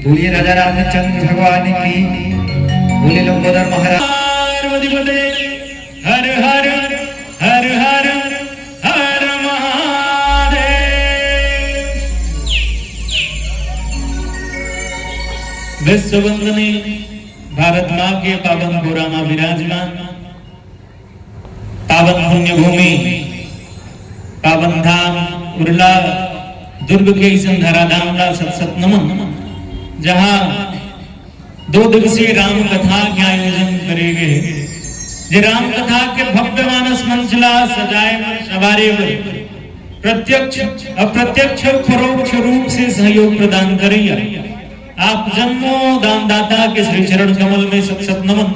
बोलिए राजा रामचंद्र भगवान की, बोले लंबोदर महाराज। हर हर हर हर हर महादेव। विश्व वंदनीय भारत माँ के पावन गोरा माँ विराजमान, पावन पुण्य भूमि, पावन धाम उर्ला दुर्ग के धरा धाम का सत सत नमन, जहां 2 दिवसीय राम कथा के आयोजन करे गए। जे राम कथा के भव्य मानस मंचला सजाए सवारे प्रत्यक्ष अप्रत्यक्ष परोक्ष रूप से सहयोग प्रदान करिए। आप जन्मो दानदाता के श्री चरण कमल में सत सत नमन।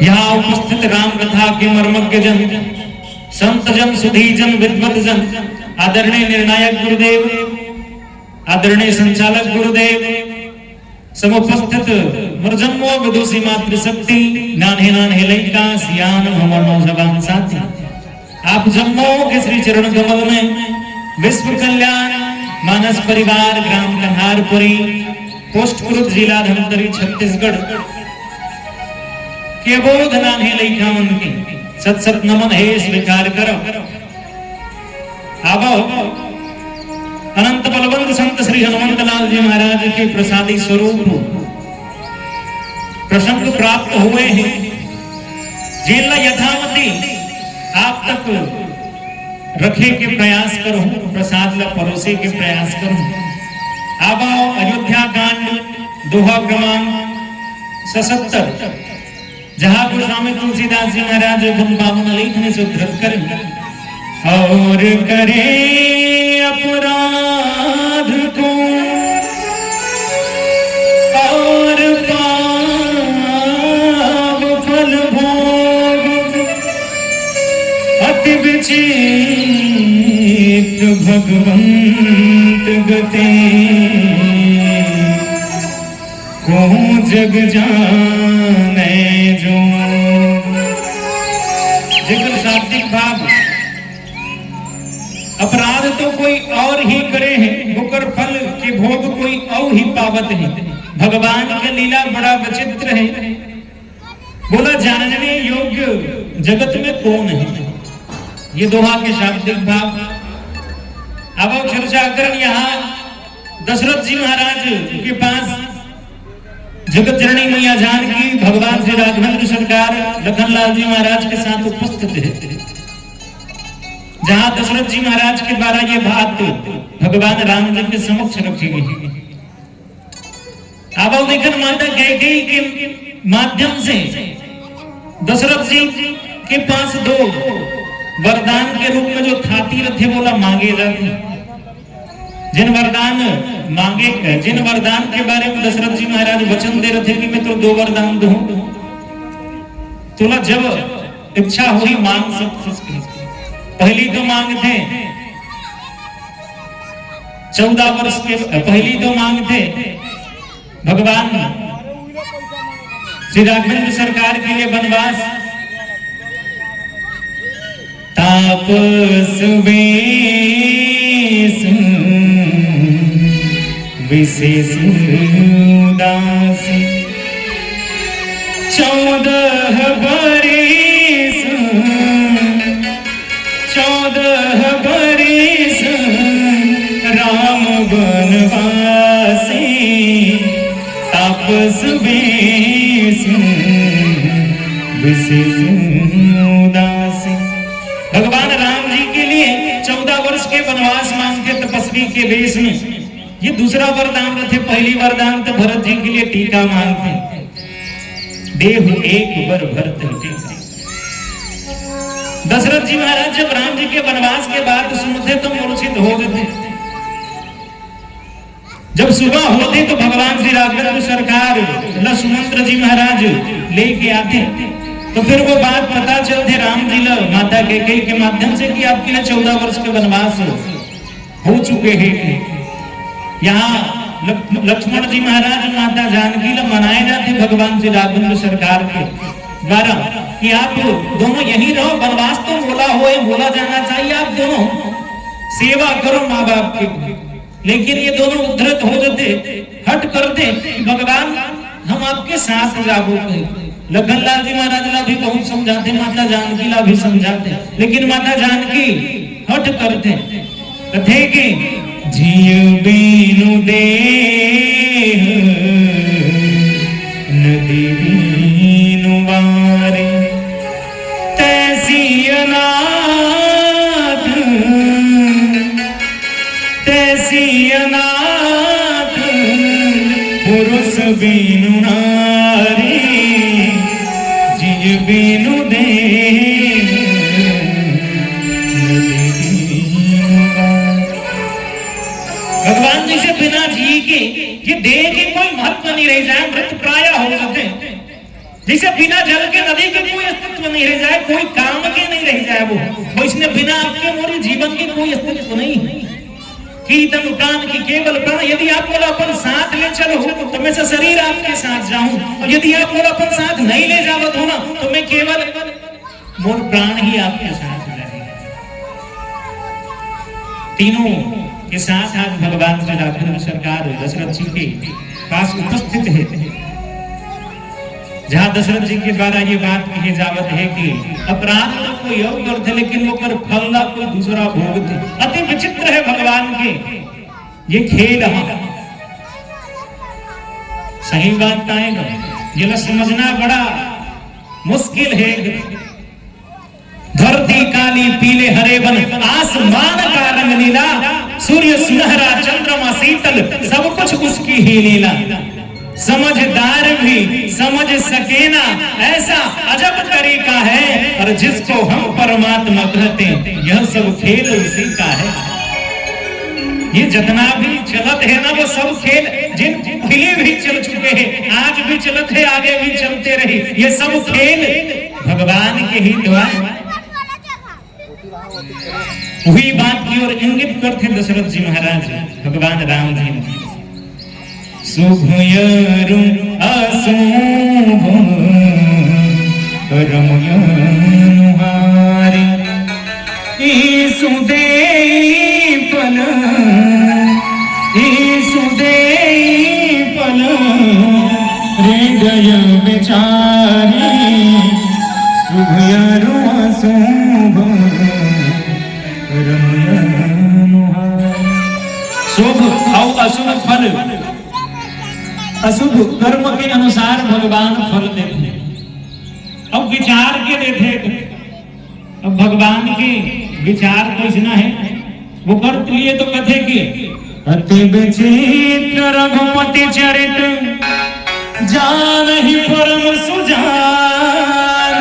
यहाँ उपस्थित राम कथा के मर्मज्ञ जन, संत जन, सुधी जन, विद्वत जन, आदरणीय निर्णायक गुरुदेव, आदरणीय संचालक गुरुदेव, समुपस्थित मर्जन्मो विदुषी मातृशक्ति, नान्हे नान्हे लैका सियान हमर नौजवान साथी, आप जम्मो के श्री चरण कमल में विश्व कल्याण मानस परिवार ग्राम कन्हारपुरी पोस्ट कुरुद जिला धमतरी छत्तीसगढ़ के बोध नान्हे लैका मन के सत सत नमन है स्वीकार करो। आवो अनंत बलवंत संत श्री हनुमंत लाल जी महाराज के प्रसादी स्वरूप प्रसंग प्राप्त हुए हैं। जिला यथामति आप तक रखे के प्रयास करूं, प्रसाद ला परोसे के प्रयास करूं। अब अयोध्या कांड दोहा क्रमांक 77, जहां गोस्वामी तुलसीदास जी महाराज गुण पावन लेख में से उद्धृत करें। और करे अपराध को और पाप फल भोग, अति विचित्र भगवंत गते, को जग जाने जो। जिक्र शाब्दिक भाव, अपराध तो कोई और ही करे है, मुकर फल के भोग कोई और ही पावत है। भगवान का लीला बड़ा विचित्र है। बोला जानने योग्य जगत में कौन है, ये दोहा के शाब्दिक भाव। अब चर्चा कर यहाँ दशरथ जी महाराज के पास जगत जननी मैया जानकी, भगवान श्री राघवेंद्र सरकार लखनलाल जी महाराज के साथ उपस्थित है। जहां दशरथ जी महाराज के द्वारा ये बात भगवान राम जी के समक्ष रखी गई। अब देखकर माता कैकेयी के माध्यम से दशरथ जी के पास 2 वरदान के रूप में जो थाती रथे बोला मांगे जाते। जिन वरदान के बारे में दशरथ जी महाराज वचन दे रहे थे कि मैं तो 2 वरदान दूं, तुला जब इच्छा हुई मांग सकती। पहली 2 मांग थे 14 वर्ष के, पहली 2 मांग थे भगवान श्री राघवेंद्र सरकार के लिए वनवास, तापस वेश विशेष उदास, 14 बरिस 14 बरिस राम वनवासी, तापस वेश विशेष उदासी। भगवान राम जी के लिए 14 वर्ष के वनवास मांगते तपस्वी के वेश में। ये दूसरा वरदान थे। पहली वरदान तो भरत जी के लिए टीका मांगते, देहु एक वर भरत टीका। दशरथ जी महाराज जब राम जी के वनवास के बाद सुनते तो मूर्छित हो गए। जब सुबह होती तो भगवान श्री राघवेंद्र सरकार लक्ष्मण जी महाराज लेके आते तो फिर वो बात पता चलते राम जी ला माता कैकेयी के माध्यम से कि आपके लिए 14 वर्ष के वनवास हो चुके हैं। यहाँ लक्ष्मण जी महाराज माता जानकी ला मनाए जाते भगवान श्री राघवेंद्र सरकार के द्वारा कि आप दोनों यहीं रहो, वनवास तो बोला बोला जाना चाहिए, आप दोनों सेवा करो माँ बाप की। लेकिन ये दोनों उद्धृत हो जाते, हट करते कि भगवान हम आपके साथ जाबो। लखनलाल जी महाराज ला भी बहुत समझाते, माता जानकी ला भी समझाते, लेकिन माता जानकी हट करते कथे के जिय बीनु देह नदी बीनु वारे तैसी अनाथ पुरुष बीनु नारी जिय बीनु देह नदी बीनु वारे। भगवान जी से बिना जी के ये देह के कोई महत्व नहीं रह जाए, मृत प्राय हो जाते। जैसे बिना जल के नदी के कोई अस्तित्व नहीं रह जाए, कोई काम के नहीं रह जाए, वो इसने बिना आपके मोरे जीवन के कोई अस्तित्व नहीं। कीर्तन प्राण की केवल प्राण, यदि आप बोला अपन साथ ले चलो तो मैं से शरीर आपके साथ जाऊं, और यदि आप बोला अपन साथ नहीं ले जावत हो ना तो मैं केवल मोर प्राण ही आपके साथ रहेगा। तीनों के साथ आज भगवान श्री राघवेंद्र सरकार दशरथ जी के पास उपस्थित है, जहां दशरथ जी के द्वारा ये बात कही जावत है कि अपराध तो कोई और करते लेकिन वो कर फल ला कोई दूसरा भोगते। अति विचित्र है भगवान के ये खेल। सही बात आएगा ये समझना बड़ा मुश्किल है। धरती काली पीले हरे बन, आसमान का रंग नीला, सूर्य सुनहरा चंद्रमा शीतल, सब कुछ उसकी ही लीला। समझदार भी समझ सके ना ऐसा अजब तरीका है, और जिसको हम परमात्मा कहते यह सब खेल उसी का है। ये जितना भी चलत है ना वो सब खेल जिन पहले भी चल चुके हैं, आज भी चलत है, आगे भी चलते रहे, ये सब खेल भगवान के ही द्वारा। वही बात की ओर इंगित करते दशरथ जी महाराज भगवान राम जी। शुभयरु अशुभ करमयनुहारी ईसु देई फल हृदय विचारी। शुभयरु अशुभ शुभ और अशुभ फल, अशुभ कर्म के अनुसार भगवान फल देते, अब विचार के देते। अब भगवान के विचार तो इतना है, वो कर लिए तो कथे की अति विचित्र रघुपति चरित जान ही परम सुजान।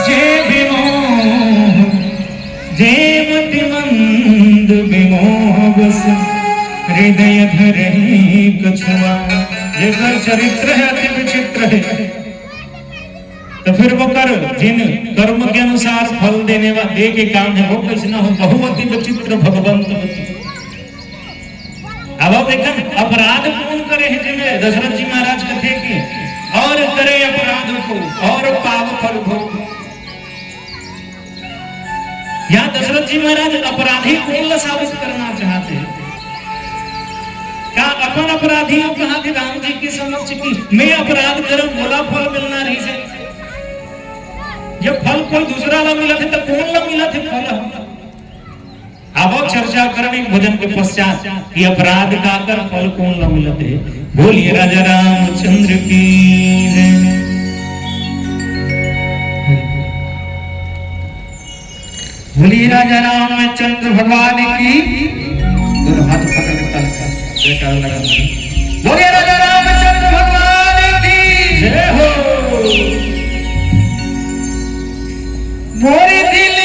जे विमोह जे मति मंद विमोह बस हृदय धरहि कछुआ। ये कर चरित्र है अति विचित्र है। तो फिर वो कर जिन कर्म के अनुसार फल देने वाले दे के काम है वो कैसे ना हो, बहुत ही विचित्र भगवंत। अब देखन अपराध कौन करे है, जिन्हें दशरथ जी महाराज कहते कि और करे अपराध को और पाप फल भोग। यहाँ दशरथ जी महाराज अपराधी कौन साबित करना चाहते हैं? क्या अपन अपराधी हो? कहा कि राम जी की समक्ष की मैं अपराध करूं बोला फल मिलना नहीं से। जब फल कोई दूसरा ला मिला थे तो कौन ला मिला थे फल? अब चर्चा करने भजन के पश्चात कि अपराध का कर फल कौन ला मिला थे। बोलिए राजा रामचंद्र की जय। बोलिए राजा रामचंद्र भगवान की। दोनों हाथ पकड़ लगा। बोलिए राजा रामचंद्र भगवान की जय हो। मोरी दिल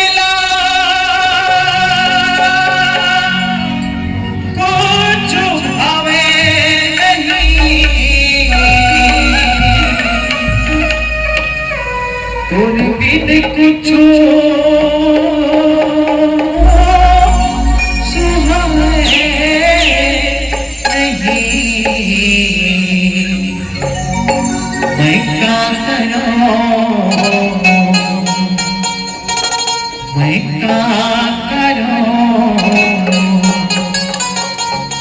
और बिन कुछ सुहाए नहीं, मैं क्या करूं, मैं क्या करूं,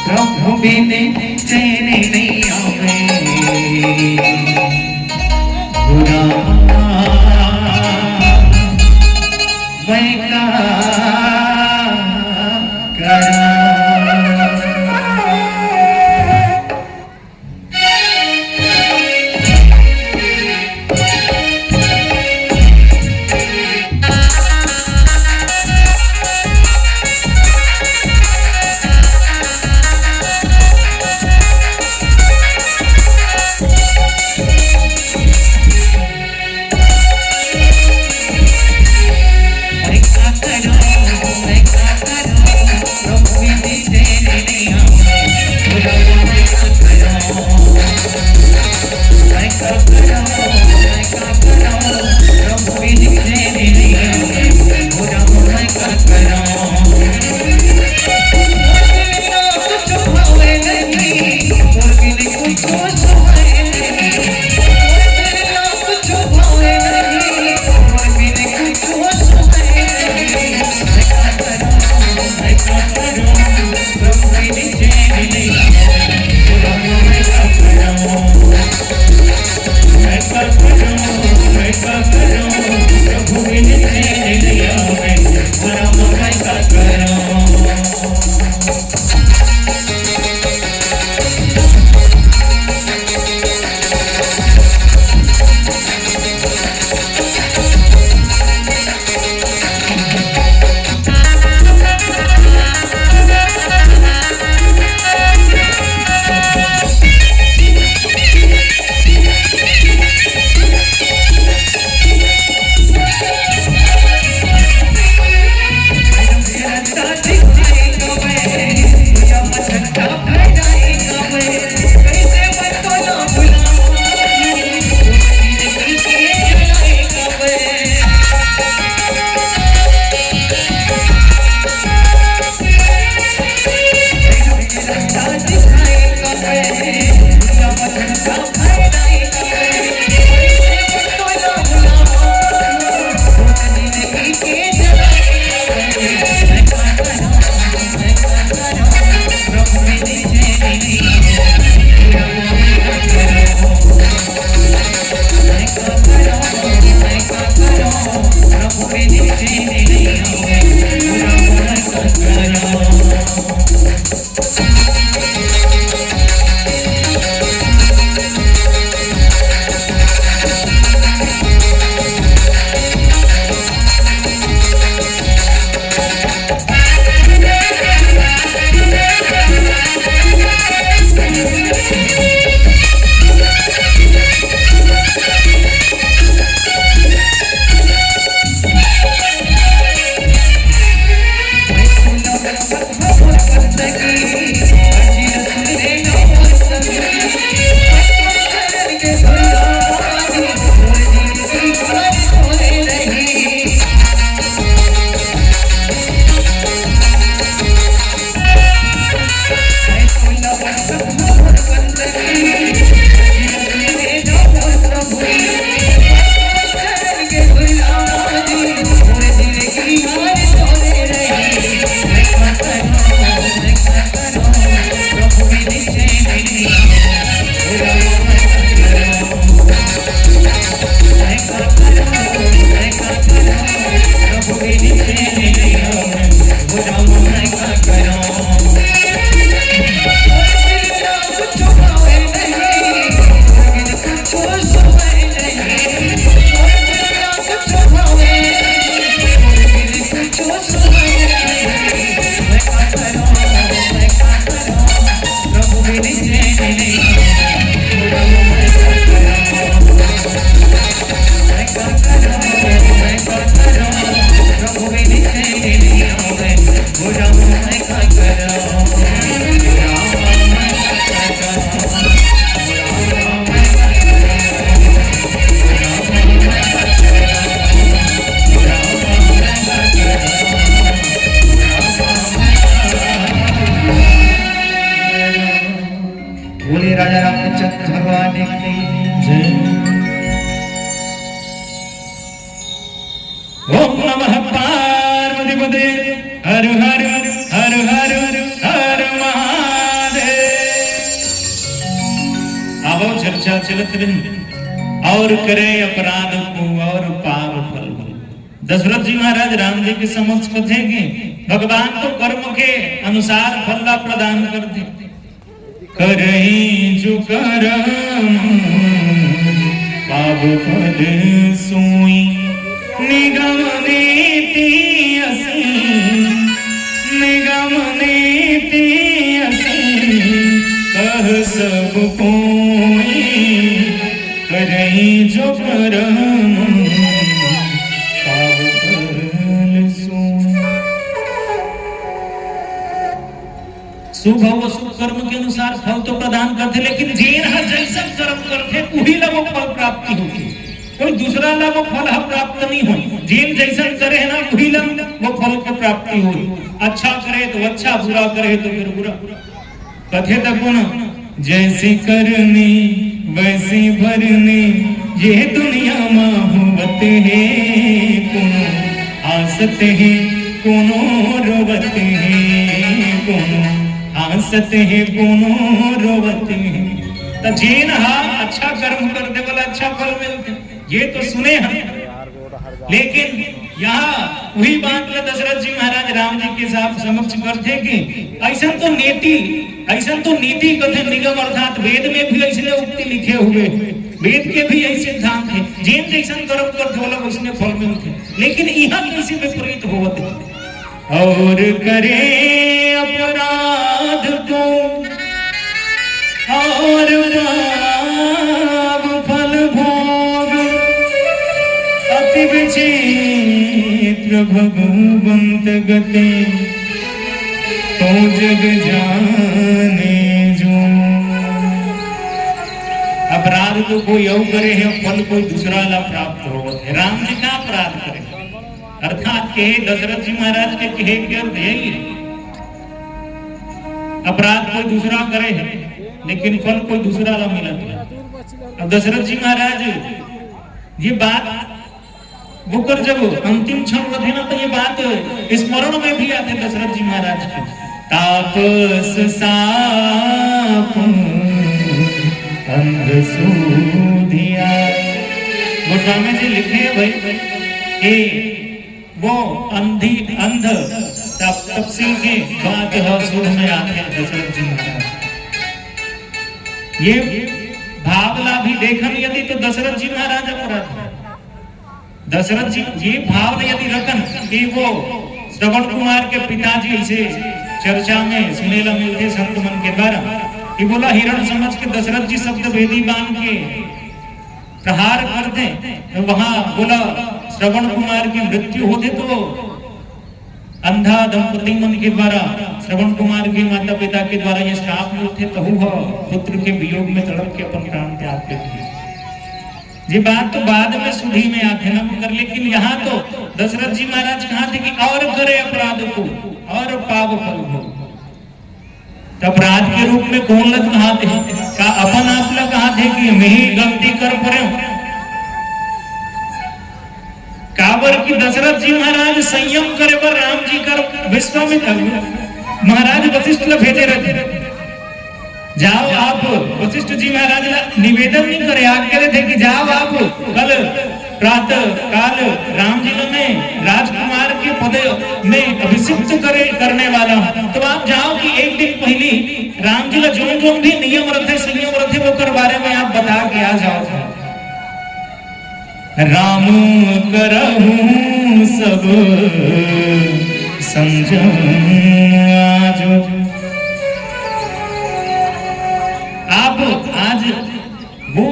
प्रभु बिन चैन नहीं आवे, बुरा मैं क्या करूं। ओम नमः पार्वती पते हर हर हर हर हर महादेव। आवो चर्चा चलत रही और करे अपराध को और पाप फल को। दशरथ जी महाराज राम जी के समक्ष कहेंगे भगवान तो कर्म के अनुसार फल प्रदान कर दे। करही जो करम पाप फल सोई निगम नीति असी निगम नीति असी कह सब कोई करही जो करम पाप फल सोई। शुभ व शुभ कर्म के अनुसार फल तो प्रदान करते, लेकिन जेन जैसा कर्म करते वही ला वो फल प्राप्ति होगी। कोई दूसरा ला वो फल प्राप्त नहीं हो। जेन जैसा करे है ना वही ला वो फल की प्राप्ति हो। अच्छा करे तो अच्छा, बुरा करे तो फिर बुरा। कथे तक न जैसी करनी वैसी भरनी ये दुनिया माहुवत है। कोनो आसत है कोनो रोवत है, कोनो आसत है कोनो रोवत है। तो जेन अच्छा कर्म कर दे वाला अच्छा फल मिलते, ये तो सुने हम। लेकिन यहाँ वही बात में दशरथ जी महाराज राम जी के साथ समक्ष करते कि ऐसा तो नीति कथे निगम, अर्थात वेद में भी ऐसे उक्ति लिखे हुए, वेद के भी ऐसे धाम थे। जेन जैसा कर्म करते वाला उसने फल मिलते, लेकिन यहाँ कैसे विपरीत होते और करे अपराध को और पाप फल भोग अति विचित्र भगवंत गते तो जग जाने जो। अपराध तो कोई और करे है, फल कोई दूसरा ला प्राप्त हो। राम जी का अपराध करे, अर्थात के दशरथ जी महाराज के कहे के अर्थ यही है। अपराध कोई दूसरा करे है, लेकिन फल कोई दूसरा ला मिलत है। अब दशरथ जी महाराज ये बात वो कर जब अंतिम क्षण थे ना, तो ये बात स्मरण में भी आते दशरथ जी महाराज के। तापस साप अंध सूधिया, गोस्वामी जी लिखे हैं भाई कि वो अंध तपसी के बात सूद में आते हैं दशरथ जी महाराज। ये भावला भी देखन यदि तो दशरथ जी महाराज अपराध, दशरथ जी ये भाव यदि रखन कि वो श्रवण कुमार के पिताजी ऐसे चर्चा में सुनेला मिलते संत मन के द्वारा कि बोला हिरण समझ के दशरथ जी शब्द भेदी बांध के प्रहार कर दे, तो वहां बोला श्रवण कुमार की मृत्यु होते तो अंधा दंपति मन के द्वारा श्रवण कुमार के माता पिता के द्वारा ये श्राप मिलते, कहू पुत्र के वियोग में तड़प के अपन प्राण त्याग देते। ये बात तो बाद में सुधी में आते न कर, लेकिन यहाँ तो दशरथ जी महाराज कहा थे कि और करे अपराध को और पाप फल हो। तो अपराध के रूप में कौन लग कहा थे का अपन आप लग कहा थे कि मैं ही गलती कर पड़े काबर की दशरथ जी महाराज संयम करे पर राम जी कर विश्वामित्र महाराज वशिष्ठ ला भेजे रहते, जाओ आप वशिष्ठ जी महाराज निवेदन नहीं करे, आज्ञा थे कि जाओ आप कल प्रातः काल राम जी में राजकुमार के पद में अभिषिक्त करने वाला, तो आप जाओ कि एक दिन पहले राम जी का जो भी नियम रखे संयम रखे वो कर बारे में आप बता के आ जाओ। राम करहूं सब संजम आजो, आप आज वो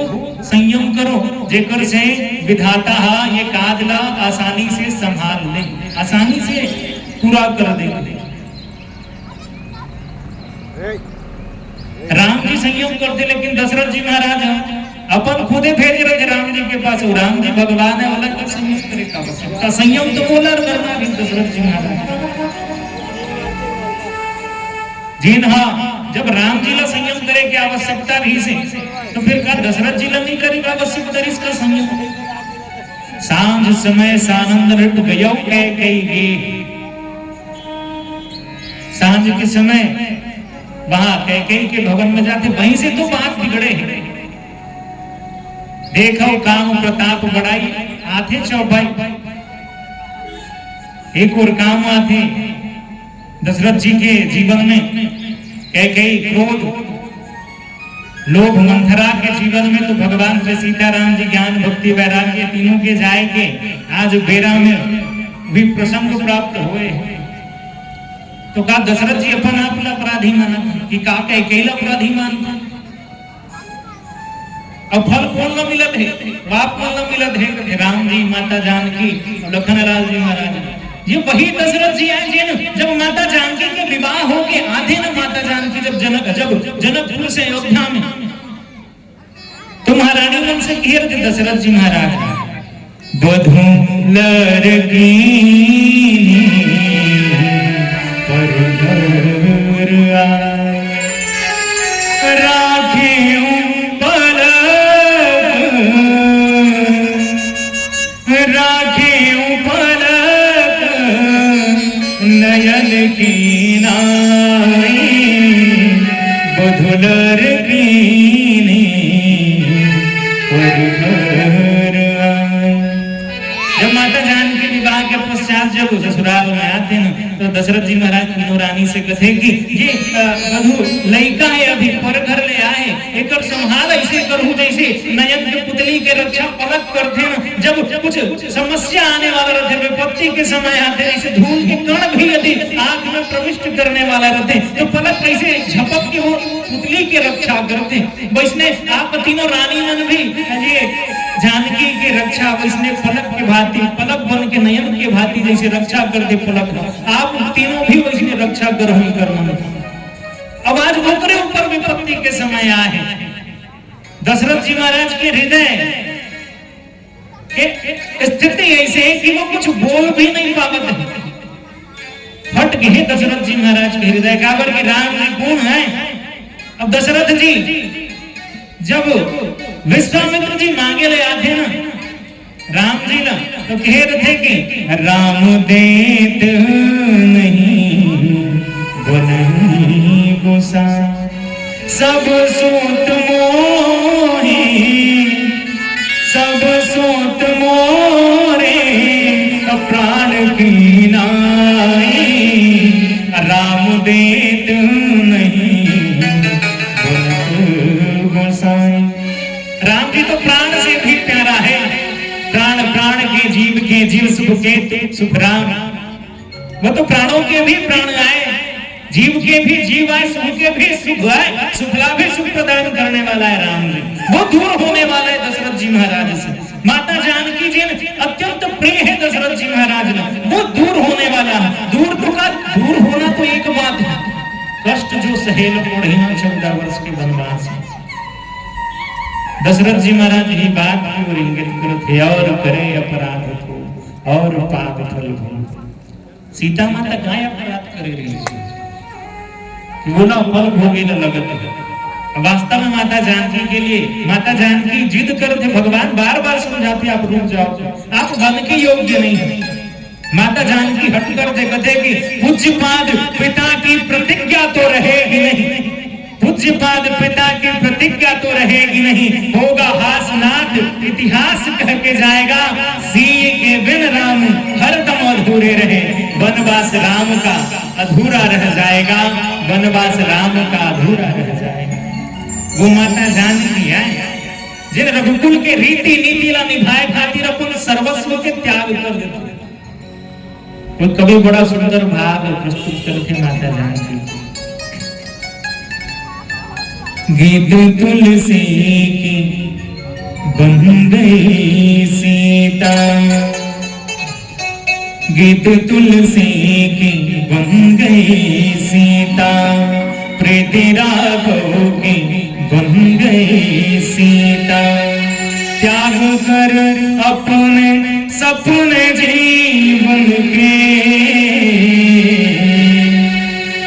संयम करो जेकर से विधाता ये काजला आसानी से संभाल ले, आसानी से पूरा कर दे। राम जी संयम करते, लेकिन दशरथ जी महाराज अपन खुदे भेज रहे राम जी के पास। राम जी भगवान है वाला का संयम करेगा, संयम तो बोला करना भी दशरथ जी महाराज जिन जब राम जी ला संयम करे की आवश्यकता रही से, तो फिर का दशरथ जी ला नहीं करेगा आवश्यकता इसका संयम। सांझ समय सानंद रट गयो कैकेयी गे। सांझ के समय वहां कैकेयी के भवन में जाते, वहीं से तो बात बिगड़े हैं। देखो काम प्रताप बढ़ाई, आते चौपाई एक और काम आते दशरथ जी के जीवन में। कैकेयी क्रोध लोभ मंथरा के जीवन में तो भगवान श्री सीताराम जी ज्ञान भक्ति वैराग्य तीनों के जाए के आज बेरा में भी प्रसंग प्राप्त हुए। तो का दशरथ जी अपन आप अपराधी माना कि का कैकेयी अपराधी मानता। अब फल कौन न मिलत है, बाप कौन न मिलत है, राम जी माता जानकी लखन लाल जी महाराज। ये वही दशरथ जी आए जब माता जानकी के विवाह हो के आधे न माता जानकी जब जनकपुर से अयोध्या में तो महारानी मन से घेर थे दशरथ जी महाराज। बधू लड़की पर राखे नयन की नाई बधुलर कीनी जब माता जानकी विवाह के पश्चात जब ससुराल में आते न तो दशरथ जी महाराज तीनों रानी से कथे कि ये बधु लड़का है अभी पर घर ले आए, एक संभाल ऐसे करूं जैसे नयन के पुतली के रक्षा पलक करते न। जब कुछ समस्या आने वाला रहते, विपत्ति के समय आते, जैसे धूल के कण भी यदि आंख में प्रविष्ट करने वाला रहते तो पलक कैसे झपक के वो पुतली के रक्षा करते, वैसने आप तीनों रानी मन भी ये जानकी की रक्षा वैसने पलक के भांति, पलक बन के नयन के भांति जैसे रक्षा करते पलक, आप तीनों भी वैसने रक्षा कर ही करना। अब आज ओकरे ऊपर विपत्ति के समय आए दशरथ जी महाराज के हृदय स्थिति ऐसे है कि वो कुछ बोल भी नहीं पावत है। फट गए दशरथ जी महाराज के हृदय का, कि राम जी कौन है। अब दशरथ जी जब विश्वामित्र जी मांगे ले आते ना राम जी ना तो कह रहे थे कि राम देत नहीं बनही गोसा सब सूत मोहे सब सूत मोरे प्राण की नाई राम देत नहीं गोसाई। राम जी तो प्राण से भी प्यारा है, प्राण प्राण के जीव सुख के सुख राम। वो तो प्राणों के भी प्राण आए, जीव के भी जीव आए, सुख के भी सुख आए, सुखला भी सुख प्रदान करने वाला है राम जी। वो दूर होने वाला है दशरथ जी महाराज से। माता जानकी जी अत्यंत प्रिय है दशरथ जी महाराज ने, वो दूर होने वाला है। दूर तो का दूर होना तो एक बात है, कष्ट जो सहेल पढ़िया 14 वर्ष के वनवास। दशरथ जी महाराज ही बात की ओर इंगित करते और करे अपराध को और पाप फल भोग। सीता माता गाय अपराध करे रही कि वो ना फल भोगे न लगत है। वास्तव में माता जानकी के लिए माता जानकी जिद करते, भगवान बार बार समझाते आप रुक जाओ, आप वन के योग्य नहीं है। माता जानकी हट कर कहते कि पूज्यपाद पिता की प्रतिज्ञा तो रहेगी नहीं, पूज्यपाद पिता की प्रतिज्ञा तो रहेगी नहीं, होगा हासनाथ इतिहास कह के जाएगा, सीए के बिन राम हरदम अधूरे रहे। वनवास राम का अधूरा रह जाएगा, वनवास राम का अधूरा रह जाएगा। वो माता जानकी है जिन रघुकुल के रीति नीति ला निभाए खातिर अपन सर्वस्व के त्याग कर देते। तो कभी बड़ा सुंदर भाव प्रस्तुत करते माता जानकी। गीत तुलसी की बन गई सीता, गीत तुलसी की बन गई सीता, प्रीत राघव की बन गई सीता। त्याग कर अपने सपने जीवन के,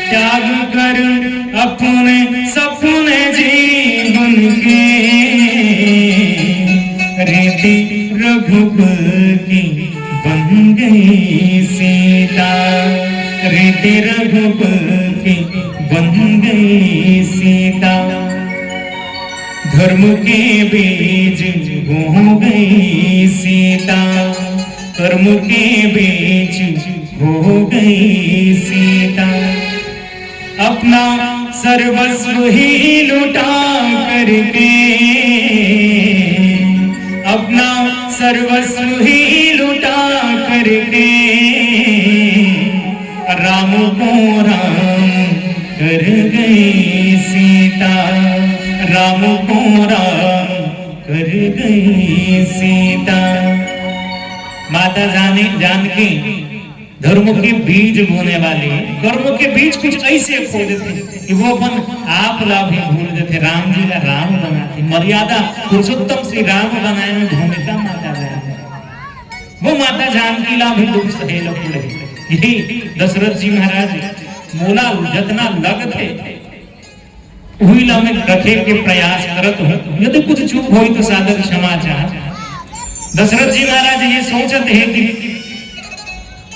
त्याग कर अपने सपने जीवन के, रीति रघुकुल की बन गई सीता, रीति रघुकुल की बन गई सीता। धर्म के बीज हो गई सीता, कर्म के बीच हो गई सीता। अपना सर्वस्व ही लुटा करके, अपना सर्वस्व ही लुटा करके राम को राम कर गई सीता, राम को राम कर गई सीता। माता जानकी धर्म के बीज बोने वाले कर्म के बीज कुछ ऐसे खो देते कि वो अपन आप ला भी भूल देते। राम जी का राम बनाते, मर्यादा पुरुषोत्तम श्री राम बनाए में भूमिका माता जानकी, वो माता जानकी ला भी दुख सहे लगे। यही दशरथ जी महाराज मोला जतना लग थे वही ला में रखे के प्रयास करत हो। यदि कुछ चूक हो तो सादर क्षमा चाह। दशरथ जी महाराज ये सोचते हैं कि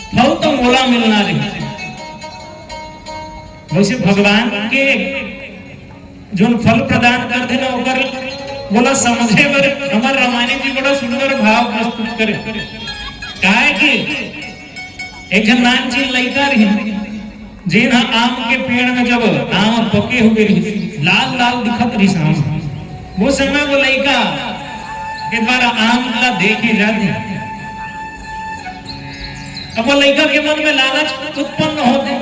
फल तो मोला मिलना रही, वैसे भगवान के जो फल प्रदान करते ना ओकर बोला समझे बर हमार रामायण जी बड़ा सुंदर भाव प्रस्तुत करे। काहे कि एक जन नान जी लइका रही जेन आम के पेड़ में जब आम पके हुए रही लाल लाल दिखत रही आम, वो समय वो लइका के द्वारा आम ला देखे जाते। अब वो लड़का के मन में लालच उत्पन्न होते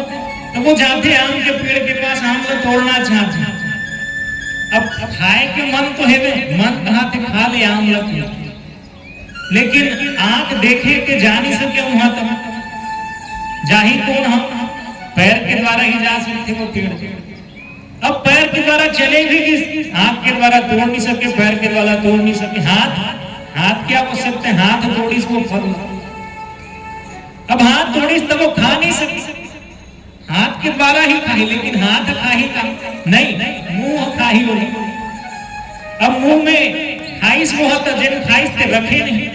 तो वो जाते आम के पेड़ के पास आम को तोड़ना चाहते। अब खाए के मन तो है, मन कहाते खा ले आम लगे, लेकिन आंख देखे के जा नहीं सके वहां तक। जाही कौन हम पैर के द्वारा ही जा सकते वो पेड़। अब पैर के द्वारा चलेगी किस, आंख के द्वारा तोड़ नहीं सके, पैर के द्वारा तोड़ नहीं सके। हाथ क्या हो सकते हैं, हाथ तोड़ी वो फल। अब हाथ तोड़ी तब वो खा नहीं सके, हाथ के द्वारा ही खाई, लेकिन हाथ खाही का नहीं, मुंह खाही हो। अब मुंह में खाइस वो होता जिन खाइस ते रखे नहीं,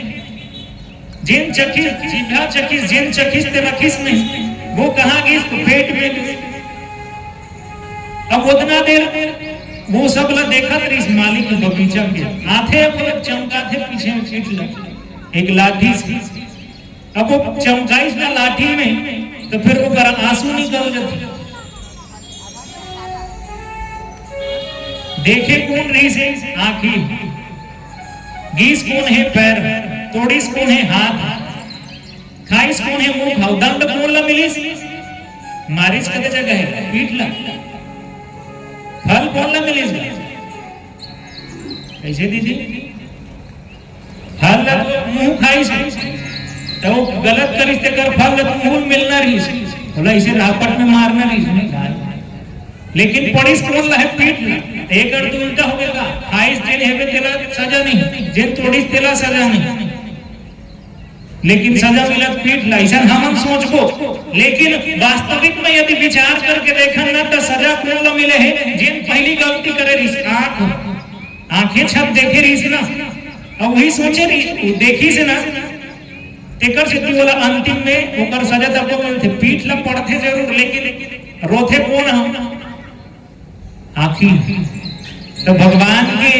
जिन चखिस जीभा चखिस जिन चखिस ते रखिस नहीं, वो कहाँ गई तो पेट में। अब उतना देर वो सब ला देखत रही मालिक के बगीचा के आथे पलक चमका थे पीछे में पीठ लग एक लाठी से। अब वो चमकाइस ना लाठी में तो फिर वो कर आंसू निकल जाते। देखे कौन रही से आंखी, गीस कौन है पैर, तोड़ीस कौन है हाथ, खाइस कौन है मुंह, खाओ दंड कौन ला मिलीस, मारिस कदे जगह है पीठ ला, फल कौन ला मिलीस। कैसे दीदी फल मुंह खाइस तो गलत करिस ते कर फल मुंह मिलना रही, बोला इसे रापट में मारना रही नहीं खाए, लेकिन पड़िस कौन ला है पीठ ला। एक अर्थ उल्टा हो गया, खाइस जिन हेबे तेला सजा नहीं, जिन तोड़िस तेला सजा नहीं, लेकिन सजा मिला पीठ ला। ऐसा हम सोच को, लेकिन वास्तविक में यदि विचार करके देखन ना तो सजा कौन ला मिले है जिन पहली गलती करे रही, आंखें छप देखे रही ना, और वही सोचे रही देखी से ना तेकर से बोला अंतिम में ओकर सजा तब को मिलते, पीठ ला पड़ते जरूर, लेकिन रोथे कौन हम आखी। तो भगवान के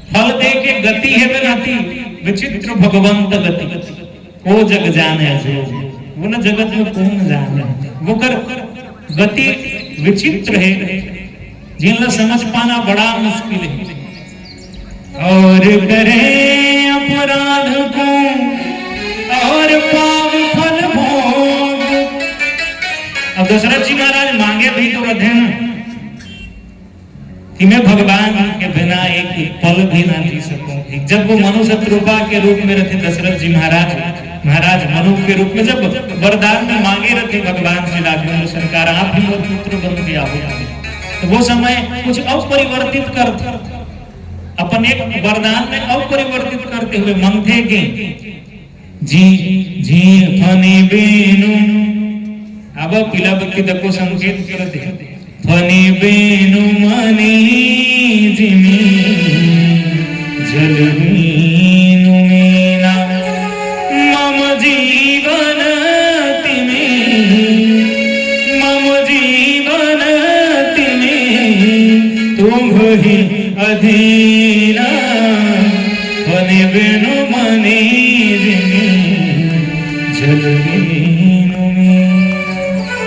फल दे के गति है बनाती विचित्र भगवंत गति, वो जग जाने जो वो न जगत में कौन जाने, वो कर गति विचित्र है जिनला समझ पाना बड़ा मुश्किल है। और करे अपराध को और पाव फल भोग। अब दशरथ जी महाराज मांगे भी तो बधे ना कि मैं भगवान के बिना एक पल भी ना जी सकूं। जब वो मनुष्य रूपा के रूप में रहते दशरथ जी महाराज मनु के रूप में जब वरदान में मांगे रखे भगवान से राघवेंद्र सरकार आप भी मोर पुत्र बन गया हो, तो वो समय कुछ अपरिवर्तित कर अपन एक वरदान में अपरिवर्तित करते हुए मांगते कि जी जी फनी बेनु। अब पिलब की दको संकेत करते फनी बेनु मनी जिमी जलमी वही अधीना बने बिनु मनी जल बिनु मीना।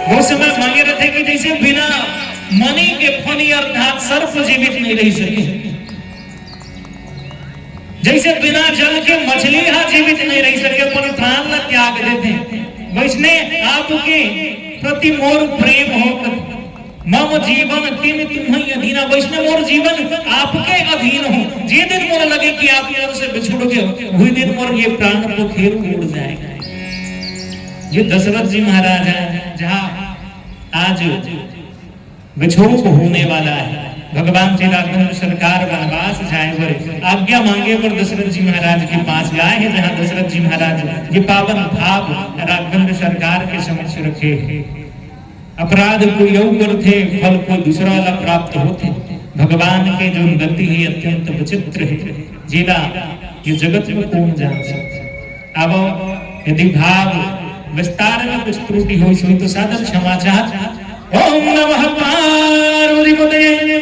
वो समय मांगे रहे थे कि जैसे बिना मणि के फनी अर्थात सर्प जीवित नहीं रह सके, जैसे बिना जल के मछली जीवित नहीं रह सके पर प्राण न त्याग देते, वैसने आपके प्रति मोर प्रेम हो मम जीवन किम तुम्हें अधीना। वैष्णव मोर जीवन आपके अधीन हो। जे दिन मोर लगे कि आप मोर से बिछुड़ोगे वही दिन मोर ये प्राण पोखेर उड़ जाएगा। ये दशरथ जी महाराज है जहाँ आज विछोड़ होने वाला है। भगवान श्री राघवेंद्र सरकार वनवास जाए पर आज्ञा मांगे पर दशरथ जी महाराज के पास आए हैं, जहाँ दशरथ जी महाराज ये पावन भाव राघवेंद्र सरकार के समक्ष रखे। अपराध कोई और थे, फल कोई दूसरा वाला प्राप्त होते। भगवान के जो गति है अत्यंत विचित्र है, जिला ये जगत में कौन जान सकता। अब यदि भाव विस्तार में कुछ त्रुटि हो तो सादर क्षमा चाहता। ओम नमः पार्वती पतये